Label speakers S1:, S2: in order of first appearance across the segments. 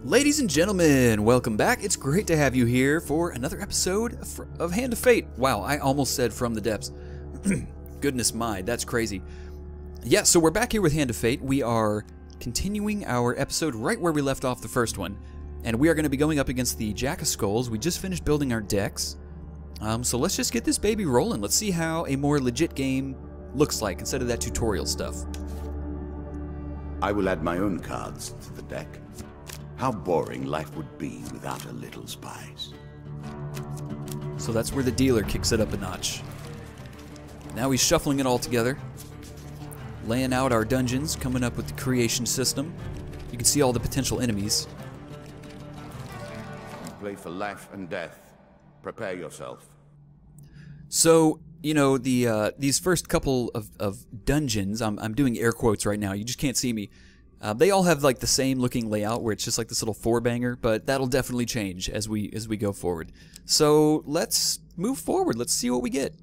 S1: Ladies and gentlemen, welcome back. It's great to have you here for another episode of Hand of Fate. Wow, I almost said From the Depths. Goodness my, that's crazy. Yeah, so we're back here with Hand of Fate. We are continuing our episode right where we left off the first one. And we are going to be going up against the Jack of Skulls. We just finished building our decks. So let's just get this baby rolling. Let's see how a more legit game looks like instead of that tutorial stuff.
S2: I will add my own cards to the deck. How boring life would be without a little spice.
S1: So that's where the dealer kicks it up a notch. Now he's shuffling it all together, laying out our dungeons, coming up with the creation system. You can see all the potential enemies.
S2: Play for life and death. Prepare yourself.
S1: So, you know, these first couple of dungeons, I'm doing air quotes right now, you just can't see me. They all have like the same looking layout where it's just like this little four-banger, but that'll definitely change as we go forward. So let's move forward. Let's see what we get.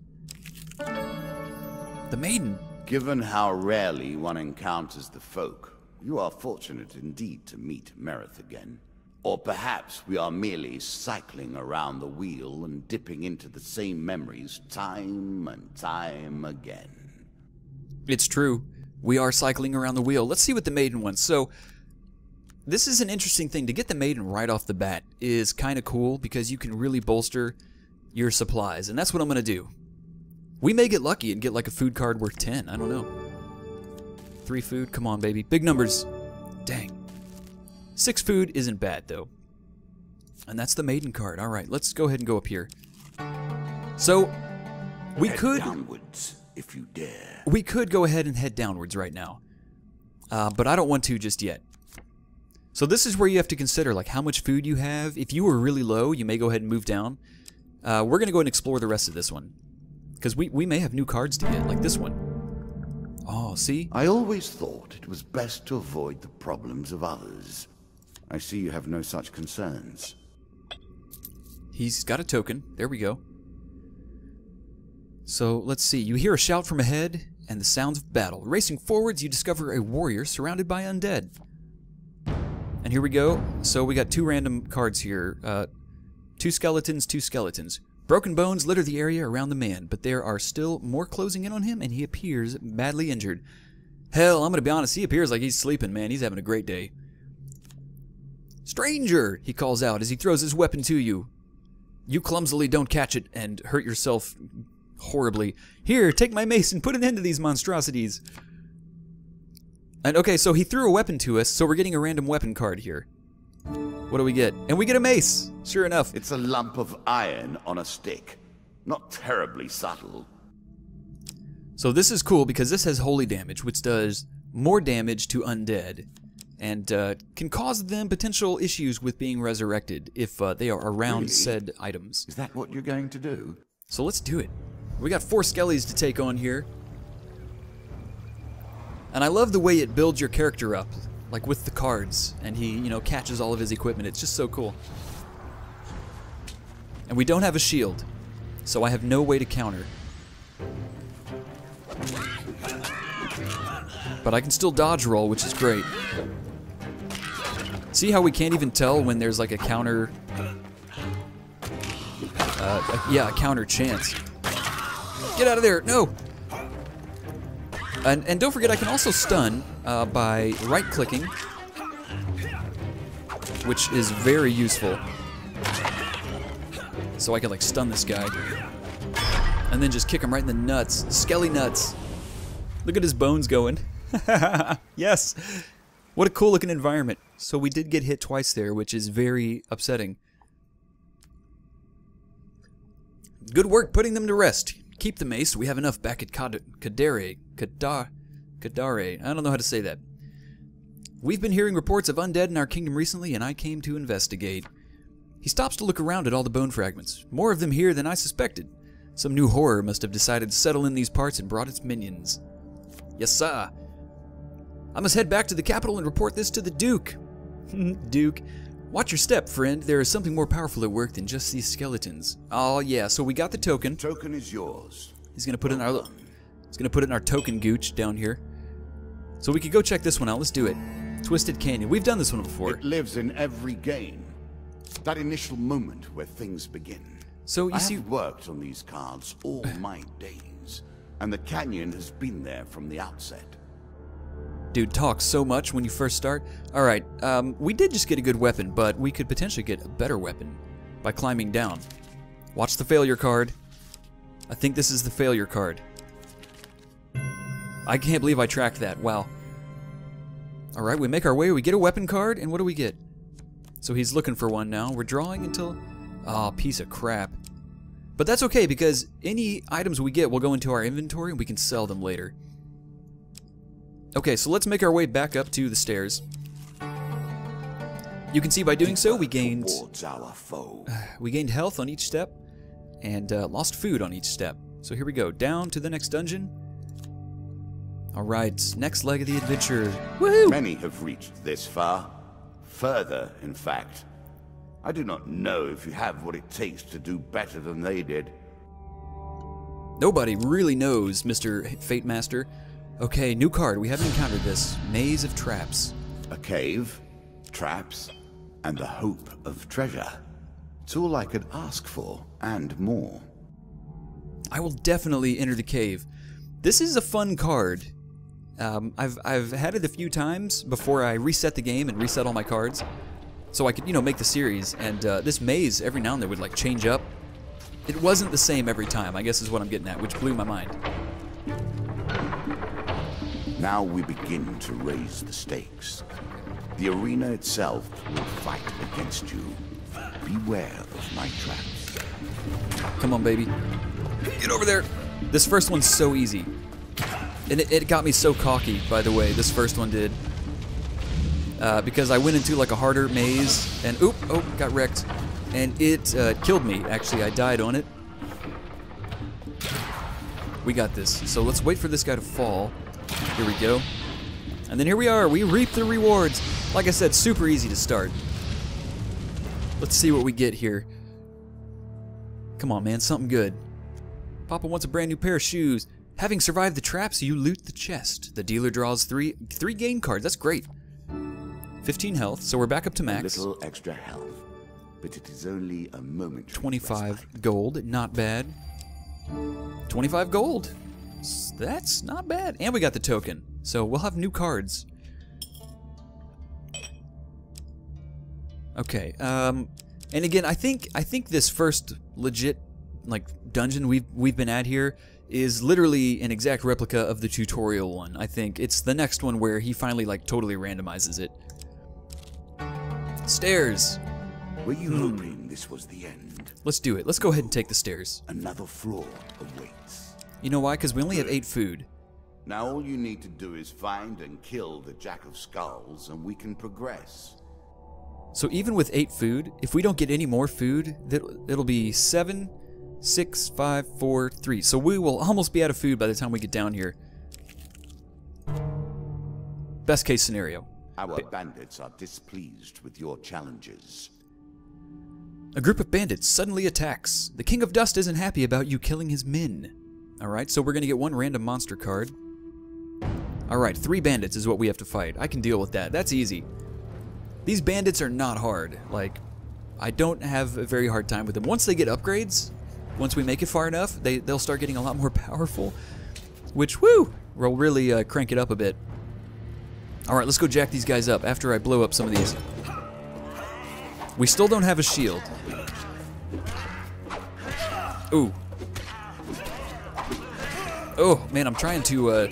S1: The Maiden.
S2: Given how rarely one encounters the folk, you are fortunate indeed to meet Merith again. Or perhaps we are merely cycling around the wheel and dipping into the same memories time and time again.
S1: It's true. We are cycling around the wheel. Let's see what the Maiden wants. So, this is an interesting thing. To get the Maiden right off the bat is kind of cool because you can really bolster your supplies. And that's what I'm going to do. We may get lucky and get like a food card worth 10. I don't know. 3 food. Come on, baby. Big numbers. Dang. 6 food isn't bad, though. And that's the Maiden card. All right, let's go ahead and go up here. So, we could...
S2: downwards, if you dare.
S1: We could go ahead and head downwards right now. But I don't want to just yet. So this is where you have to consider like how much food you have. If you were really low, you may go ahead and move down. We're going to go ahead and explore the rest of this one. Because we may have new cards to get, like this one. Oh, see?
S2: I always thought it was best to avoid the problems of others. I see you have no such concerns.
S1: He's got a token. There we go. So, let's see. You hear a shout from ahead and the sounds of battle. Racing forwards, you discover a warrior surrounded by undead. And here we go. So, we got 2 random cards here. 2 skeletons, 2 skeletons. Broken bones litter the area around the man, but there are still more closing in on him, and he appears badly injured. Hell, I'm gonna be honest, he appears like he's sleeping, man. He's having a great day. Stranger, he calls out as he throws his weapon to you. You clumsily don't catch it and hurt yourself horribly. Here, take my mace and put an end to these monstrosities. And okay, so he threw a weapon to us, so we're getting a random weapon card here. What do we get? And we get a mace, sure enough.
S2: It's a lump of iron on a stick. Not terribly subtle.
S1: So this is cool because this has holy damage, which does more damage to undead. And can cause them potential issues with being resurrected if they are around
S2: Really?
S1: said items.
S2: Is that what you're going to do?
S1: So let's do it. We got 4 skellies to take on here. And I love the way it builds your character up, like with the cards. And he, you know, catches all of his equipment. It's just so cool. And we don't have a shield, so I have no way to counter. But I can still dodge roll, which is great. See how we can't even tell when there's like a counter... yeah, a counter chance. Get out of there! No! And don't forget, I can also stun by right-clicking, which is very useful. So I can like stun this guy. And then just kick him right in the nuts. Skelly nuts! Look at his bones going. Yes! What a cool looking environment. So we did get hit twice there, which is very upsetting. Good work putting them to rest. Keep the mace. We have enough back at Kadare. I don't know how to say that. We've been hearing reports of undead in our kingdom recently, and I came to investigate. He stops to look around at all the bone fragments. More of them here than I suspected. Some new horror must have decided to settle in these parts and brought its minions. Yes, sir. I must head back to the capital and report this to the Duke. Duke. Watch your step, friend. There is something more powerful at work than just these skeletons. Oh, yeah, so we got the token.
S2: Token is yours.
S1: He's gonna put it in our token gooch down here. So we could go check this one out. Let's do it. Twisted Canyon. We've done this one before.
S2: It lives in every game. That initial moment where things begin.
S1: So you see,
S2: I've worked on these cards all my days, and the canyon has been there from the outset.
S1: dude talks so much when you first start. Alright, we did just get a good weapon, but we could potentially get a better weapon by climbing down. Watch the failure card. I think this is the failure card. I can't believe I tracked that. Wow. Alright, we make our way, we get a weapon card, and what do we get? So he's looking for one now. We're drawing until... oh, piece of crap. But that's okay, because any items we get will go into our inventory, and we can sell them later. Okay, so let's make our way back up to the stairs. You can see by doing so, we gained... we gained health on each step, and lost food on each step. So here we go, down to the next dungeon. Alright, next leg of the adventure. Woohoo!
S2: Many have reached this far. Further, in fact. I do not know if you have what it takes to do better than they did.
S1: Nobody really knows, Mr. Fate Master. Okay, new card. We haven't encountered this. Maze of Traps.
S2: A cave, traps, and the hope of treasure. It's all I could ask for, and more.
S1: I will definitely enter the cave. This is a fun card. I've had it a few times before I reset the game and reset all my cards, so I could, you know, make the series. And this maze every now and then would like change up. It wasn't the same every time, I guess is what I'm getting at, which blew my mind.
S2: Now we begin to raise the stakes. The arena itself will fight against you. Beware of my traps.
S1: Come on, baby. Get over there. This first one's so easy. And it got me so cocky, by the way, this first one did. Because I went into like a harder maze, and got wrecked. And it killed me, actually. I died on it. We got this. So let's wait for this guy to fall. Here we go. And then here we are. We reap the rewards. Like I said, super easy to start. Let's see what we get here. Come on, man. Something good. Papa wants a brand new pair of shoes. Having survived the traps, you loot the chest. The dealer draws three gain cards. That's great. 15 health, so we're back up to max.
S2: A little extra health, but it is only a moment.
S1: 25 gold, not bad. 25 gold. That's not bad. And we got the token, so we'll have new cards. Okay. And again, I think this first legit like dungeon we've been at here is literally an exact replica of the tutorial one. I think it's the next one where he finally like totally randomizes it. Stairs.
S2: Were you hoping this was the end?
S1: Let's do it. Let's go ahead and take the stairs.
S2: Another floor awaits.
S1: You know why? Because we only have 8 food.
S2: Now all you need to do is find and kill the Jack of Skulls, and we can progress.
S1: So even with 8 food, if we don't get any more food, it'll be 7, 6, 5, 4, 3. So we will almost be out of food by the time we get down here. Best case scenario.
S2: Our bandits are displeased with your challenges.
S1: A group of bandits suddenly attacks. The King of Dust isn't happy about you killing his men. Alright, so we're going to get one random monster card. Alright, 3 bandits is what we have to fight. I can deal with that. That's easy. These bandits are not hard. Like, I don't have a very hard time with them. Once they get upgrades, once we make it far enough, they'll start getting a lot more powerful. Which, woo, will really crank it up a bit. Alright, let's go jack these guys up after I blow up some of these. We still don't have a shield. Ooh. Oh, man, I'm trying to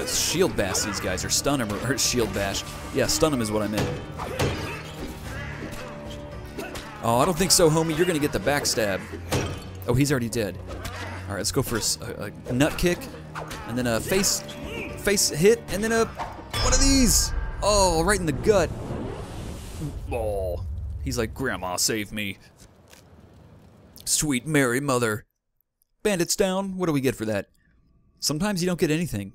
S1: shield bash these guys, or stun them, or shield bash. Yeah, stun them is what I meant. Oh, I don't think so, homie. You're gonna get the backstab. Oh, he's already dead. Alright, let's go for a nut kick, and then a face hit, and then one of these. Oh, right in the gut. Oh, he's like, Grandma, save me. Sweet Mary Mother. Bandits down. What do we get for that? Sometimes you don't get anything.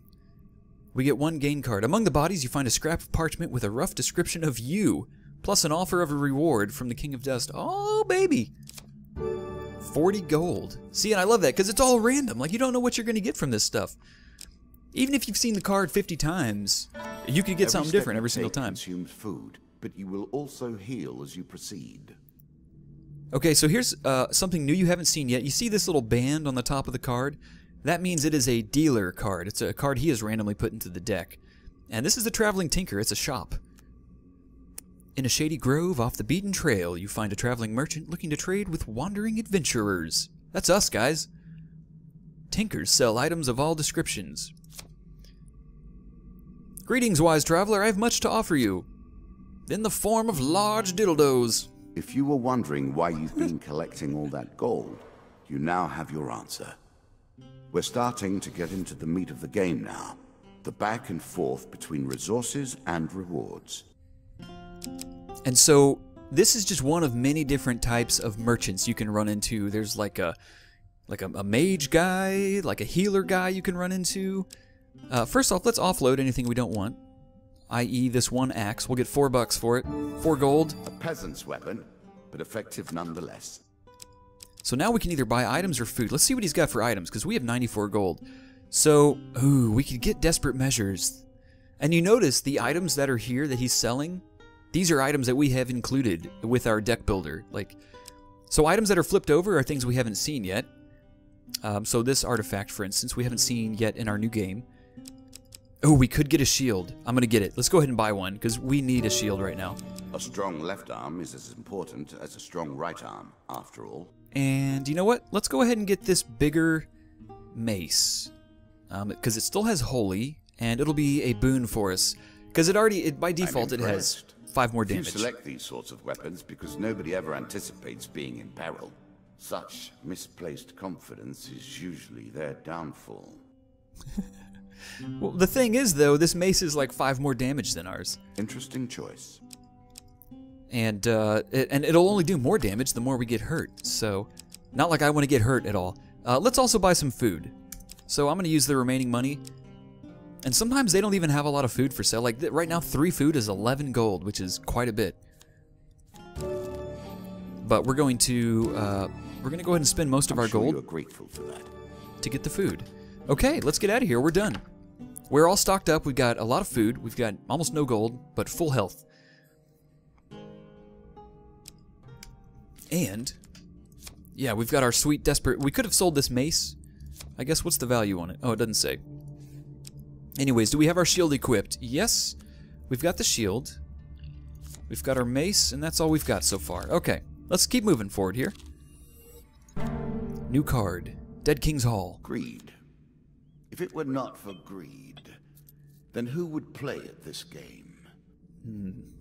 S1: We get 1 gain card. Among the bodies, you find a scrap of parchment with a rough description of you, plus an offer of a reward from the King of Dust. Oh, baby. 40 gold. See, and I love that, because it's all random. Like, you don't know what you're going to get from this stuff. Even if you've seen the card 50 times, you could get something different every single time.
S2: Consumes food, but you will also heal as you proceed.
S1: Okay, so here's something new you haven't seen yet. You see this little band on the top of the card? That means it is a dealer card. It's a card he has randomly put into the deck. And this is the Traveling Tinker. It's a shop. In a shady grove off the beaten trail, you find a traveling merchant looking to trade with wandering adventurers. That's us, guys. Tinkers sell items of all descriptions. Greetings, wise traveler. I have much to offer you. In the form of large dildos.
S2: If you were wondering why you've been collecting all that gold, you now have your answer. We're starting to get into the meat of the game now. The back and forth between resources and rewards.
S1: And so, this is just one of many different types of merchants you can run into. There's like a mage guy, like a healer guy you can run into. First off, let's offload anything we don't want. I.e. this one axe. We'll get $4 for it. 4 gold.
S2: A peasant's weapon, but effective nonetheless.
S1: So now we can either buy items or food. Let's see what he's got for items, because we have 94 gold. So, ooh, we could get Desperate Measures. And you notice the items that are here that he's selling, these are items that we have included with our deck builder. So items that are flipped over are things we haven't seen yet. So this artifact, for instance, we haven't seen yet in our new game. Oh, we could get a shield. I'm going to get it. Let's go ahead and buy one, because we need a shield right now.
S2: A strong left arm is as important as a strong right arm, after all.
S1: And you know what? Let's go ahead and get this bigger mace. Because it still has holy, and it'll be a boon for us. Because by default, it has 5 more damage.
S2: You select these sorts of weapons because nobody ever anticipates being in peril. Such misplaced confidence is usually their downfall.
S1: Well, the thing is, though, this mace is like 5 more damage than ours.
S2: Interesting choice.
S1: And it'll only do more damage the more we get hurt. So, not like I want to get hurt at all. Let's also buy some food. So I'm going to use the remaining money. And sometimes they don't even have a lot of food for sale. Like right now, 3 food is 11 gold, which is quite a bit. But we're going to go ahead and spend most of our gold.
S2: You're grateful for that.
S1: To get the food. Okay, let's get out of here. We're done. We're all stocked up. We've got a lot of food. We've got almost no gold, but full health. And yeah, we've got our sweet desperate. We could have sold this mace. I guess what's the value on it? Oh, it doesn't say. Anyways, do we have our shield equipped? Yes, we've got the shield. We've got our mace, and that's all we've got so far. Okay, let's keep moving forward here. New card, Dead King's Hall.
S2: Greed. If it were not for greed, then who would play at this game?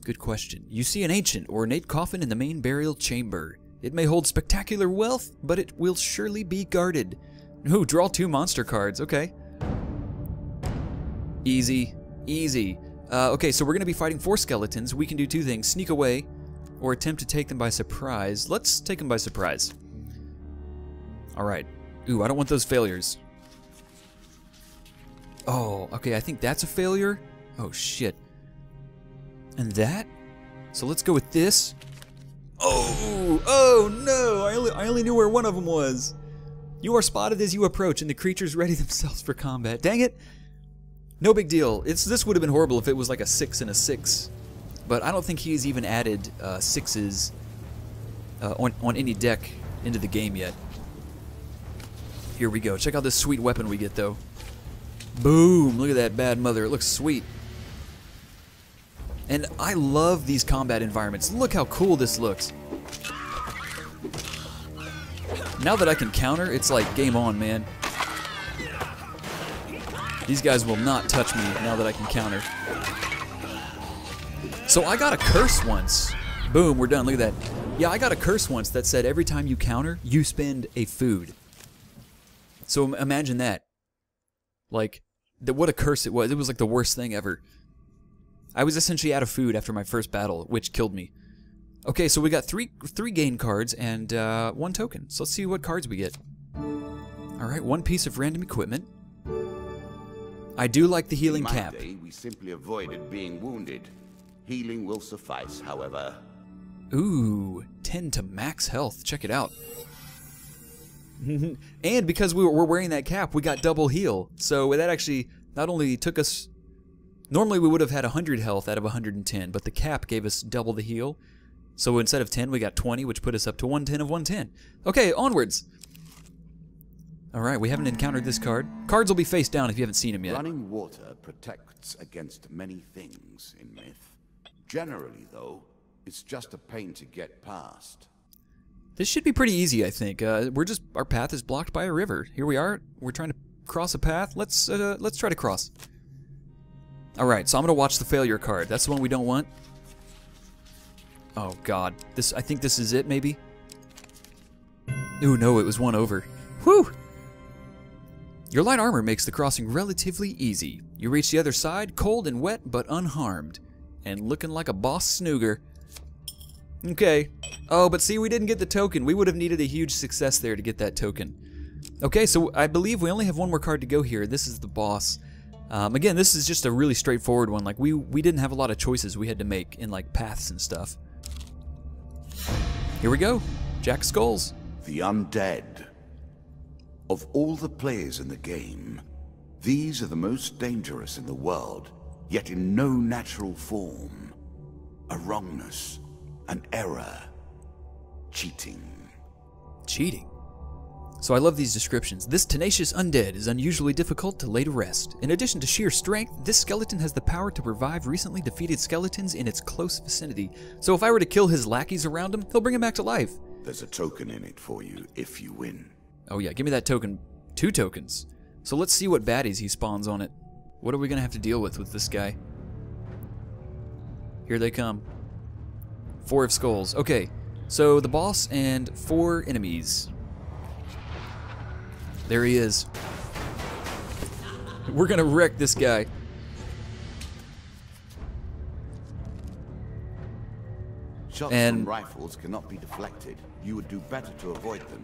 S1: Good question. You see an ancient, ornate coffin in the main burial chamber. It may hold spectacular wealth, but it will surely be guarded. Ooh, draw 2 monster cards. Okay. Easy. Easy. Okay, so we're going to be fighting 4 skeletons. We can do 2 things. Sneak away, or attempt to take them by surprise. Let's take them by surprise. Alright. Ooh, I don't want those failures. Oh, okay, I think that's a failure. Oh, shit. And that? So let's go with this. Oh no! I only knew where one of them was. You are spotted as you approach, and the creatures ready themselves for combat. Dang it! No big deal. This would have been horrible if it was like a 6 and a 6. But I don't think he's even added 6s on any deck into the game yet. Here we go. Check out this sweet weapon we get, though. Boom! Look at that bad mother. It looks sweet. And I love these combat environments. Look how cool this looks. Now that I can counter, it's like game on, man. These guys will not touch me now that I can counter. So I got a curse once. Boom, we're done. Look at that. Yeah, I got a curse once that said every time you counter, you spend a food. So imagine that. Like, what a curse it was. It was like the worst thing ever. I was essentially out of food after my first battle, which killed me. Okay, so we got three gain cards and 1 token. So let's see what cards we get. Alright, 1 piece of random equipment. I do like the healing cap.
S2: In my day, we simply avoided being wounded. Healing will suffice, however.
S1: Ooh, 10 to max health. Check it out. And because we're wearing that cap, we got double heal. So that actually not only took us... Normally we would have had 100 health out of 110, but the cap gave us double the heal. So instead of 10, we got 20, which put us up to 110 of 110. Okay, onwards! Alright, we haven't encountered this card. Cards will be face down if you haven't seen them yet.
S2: Running water protects against many things in myth. Generally, though, it's just a pain to get past.
S1: This should be pretty easy, I think. Our path is blocked by a river. Here we are. We're trying to cross a path. Let's try to cross. All right, so I'm gonna watch the failure card. That's the one we don't want. Oh God, I think this is it, maybe. Ooh, no, it was one over. Whew. Your light armor makes the crossing relatively easy. You reach the other side, cold and wet, but unharmed, and looking like a boss snooger. Okay. Oh, but see, we didn't get the token. We would have needed a huge success there to get that token. Okay, so I believe we only have one more card to go here. This is the boss. Again, this is just a really straightforward one. Like, we didn't have a lot of choices we had to make in, like, paths and stuff. Here we go. Jack of Skulls.
S2: The undead. Of all the players in the game, these are the most dangerous in the world, yet in no natural form. A wrongness, an error, cheating.
S1: Cheating? So I love these descriptions. This tenacious undead is unusually difficult to lay to rest. In addition to sheer strength, this skeleton has the power to revive recently defeated skeletons in its close vicinity. So if I were to kill his lackeys around him, he'll bring him back to life.
S2: There's a token in it for you if you win.
S1: Oh yeah, give me that token. 2 tokens. So let's see what baddies he spawns on it. What are we gonna have to deal with this guy? Here they come. 4 of skulls. Okay, so the boss and 4 enemies. There he is. We're gonna wreck this guy.
S2: Shots from rifles cannot be deflected. You would do better to avoid them.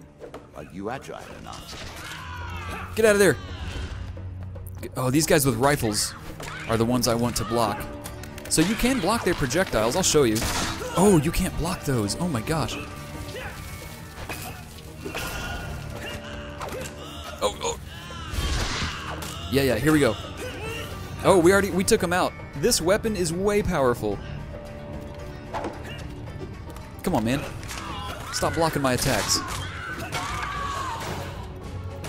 S2: Are you agile enough?
S1: Get out of there! Oh, these guys with rifles are the ones I want to block. So you can block their projectiles, I'll show you. Oh, you can't block those. Oh my gosh. Oh. Yeah, here we go. Oh, we took him out. This weapon is way powerful. Come on, man. Stop blocking my attacks.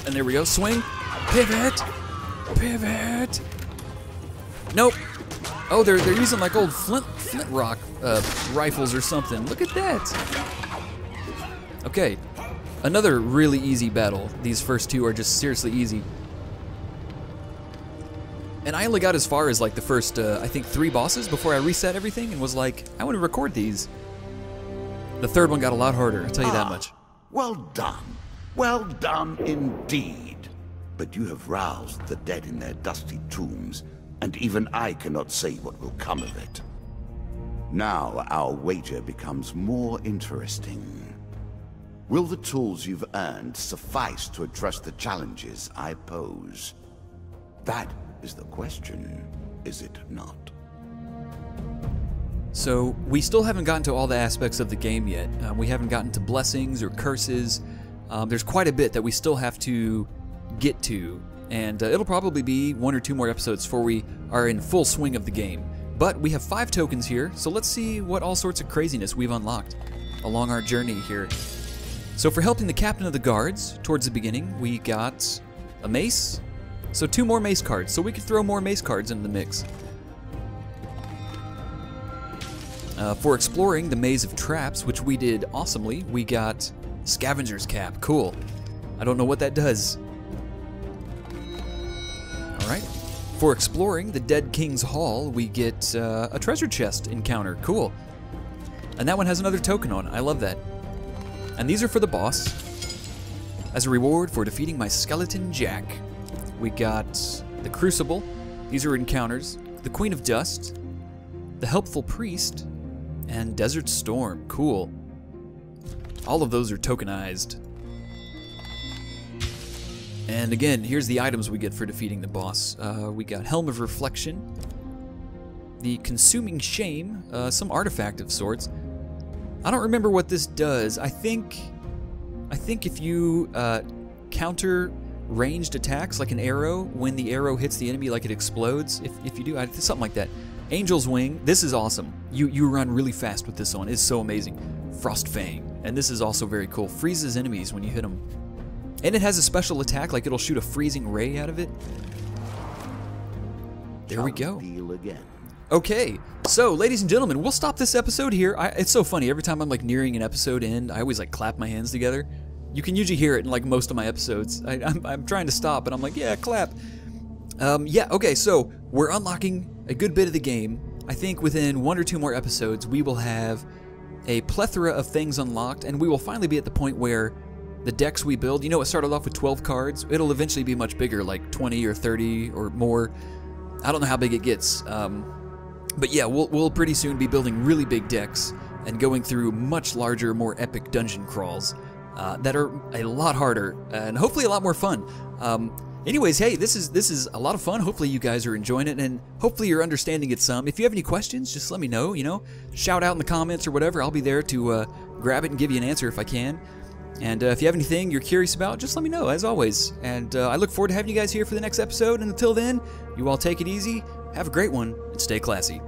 S1: And there we go. Swing. Pivot. Pivot. Nope. Oh, they're using like old flint rock rifles or something. Look at that. Okay. Another really easy battle. These first 2 are just seriously easy. And I only got as far as like the first, I think 3 bosses before I reset everything and was like, I want to record these. The 3rd one got a lot harder, I'll tell you that much.
S2: Well done. Well done indeed. But you have roused the dead in their dusty tombs, and even I cannot say what will come of it. Now our wager becomes more interesting. Will the tools you've earned suffice to address the challenges I pose? That is the question, is it not?
S1: So, we still haven't gotten to all the aspects of the game yet. We haven't gotten to blessings or curses. There's quite a bit that we still have to get to, and it'll probably be 1 or 2 more episodes before we are in full swing of the game. But we have 5 tokens here, so let's see what all sorts of craziness we've unlocked along our journey here. So for helping the captain of the guards towards the beginning, we got a mace. So 2 more mace cards, so we could throw more mace cards into the mix. For exploring the maze of traps, which we did awesomely, we got scavenger's cap. Cool. I don't know what that does. Alright. For exploring the Dead King's Hall, we get a treasure chest encounter. Cool. And that one has another token on it. I love that. And these are for the boss. As a reward for defeating my skeleton Jack, we got the Crucible. These are encounters. The Queen of Dust. The Helpful Priest. And Desert Storm. Cool. All of those are tokenized. And again, here's the items we get for defeating the boss. We got Helm of Reflection. The Consuming Shame. Some artifact of sorts. I don't remember what this does. I think if you counter ranged attacks, like an arrow. When the arrow hits the enemy, like it explodes. If you do, something like that. Angel's Wing. This is awesome. You run really fast with this one. It's so amazing. Frost Fang. And this is also very cool. Freezes enemies when you hit them. And it has a special attack, like it'll shoot a freezing ray out of it. There we go. Okay, so ladies and gentlemen, we'll stop this episode here. It's so funny, every time I'm like nearing an episode end, I always like clap my hands together. You can usually hear it in like most of my episodes. I'm trying to stop, but I'm like, yeah, clap. Yeah, okay, so we're unlocking a good bit of the game. I think within 1 or 2 more episodes, we will have a plethora of things unlocked, and we will finally be at the point where the decks we build, you know, it started off with 12 cards. It'll eventually be much bigger, like 20 or 30 or more. I don't know how big it gets. But yeah, we'll pretty soon be building really big decks and going through much larger, more epic dungeon crawls that are a lot harder and hopefully a lot more fun. Anyways, hey, this is a lot of fun. Hopefully you guys are enjoying it, and hopefully you're understanding it some. If you have any questions, just let me know, you know. Shout out in the comments or whatever. I'll be there to grab it and give you an answer if I can. And if you have anything you're curious about, just let me know, as always. And I look forward to having you guys here for the next episode. And until then, you all take it easy, have a great one, and stay classy.